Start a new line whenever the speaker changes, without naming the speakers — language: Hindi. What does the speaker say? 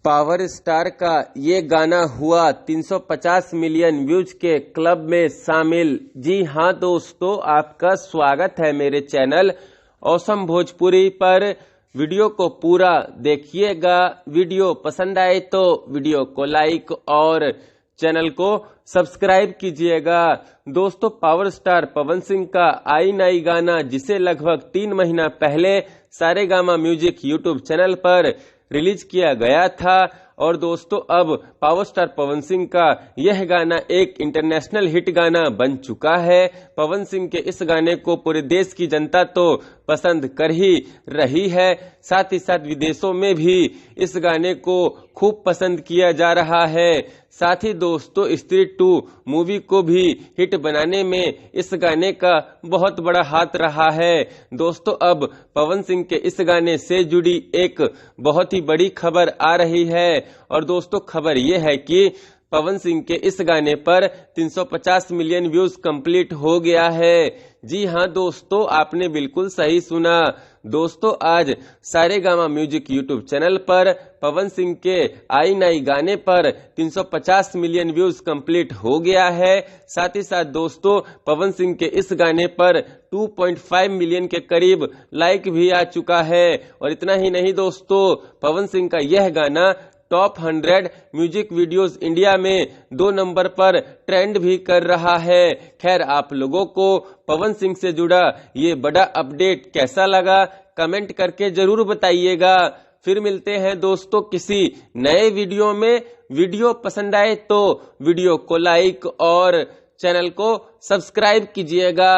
पावर स्टार का ये गाना हुआ 350 मिलियन व्यूज के क्लब में शामिल। जी हाँ दोस्तों, आपका स्वागत है मेरे चैनल औसम भोजपुरी पर। वीडियो को पूरा देखिएगा। वीडियो पसंद आए तो वीडियो को लाइक और चैनल को सब्सक्राइब कीजिएगा। दोस्तों, पावर स्टार पवन सिंह का आई नई गाना, जिसे लगभग 3 महीना पहले सारेगामा म्यूजिक यूट्यूब चैनल पर रिलीज किया गया था, और दोस्तों अब पावर स्टार पवन सिंह का यह गाना एक इंटरनेशनल हिट गाना बन चुका है। पवन सिंह के इस गाने को पूरे देश की जनता तो पसंद कर ही रही है, साथ ही साथ विदेशों में भी इस गाने को खूब पसंद किया जा रहा है। साथ ही दोस्तों, स्त्री 2 मूवी को भी हिट बनाने में इस गाने का बहुत बड़ा हाथ रहा है। दोस्तों, अब पवन सिंह के इस गाने से जुड़ी एक बहुत ही बड़ी खबर आ रही है, और दोस्तों खबर यह है कि पवन सिंह के इस गाने पर 350 मिलियन व्यूज कंप्लीट हो गया है। जी हां दोस्तों, आपने बिल्कुल सही सुना। दोस्तों, आज सारेगामा म्यूजिक यूट्यूब चैनल पर पवन सिंह के आई नई गाने पर 350 मिलियन व्यूज कंप्लीट हो गया है। साथ ही साथ दोस्तों, पवन सिंह के इस गाने पर 2.5 मिलियन के करीब लाइक भी आ चुका है। और इतना ही नहीं दोस्तों, पवन सिंह का यह गाना टॉप 100 म्यूजिक वीडियोस इंडिया में 2 नंबर पर ट्रेंड भी कर रहा है। खैर, आप लोगों को पवन सिंह से जुड़ा ये बड़ा अपडेट कैसा लगा, कमेंट करके जरूर बताइएगा। फिर मिलते हैं दोस्तों किसी नए वीडियो में। वीडियो पसंद आए तो वीडियो को लाइक और चैनल को सब्सक्राइब कीजिएगा।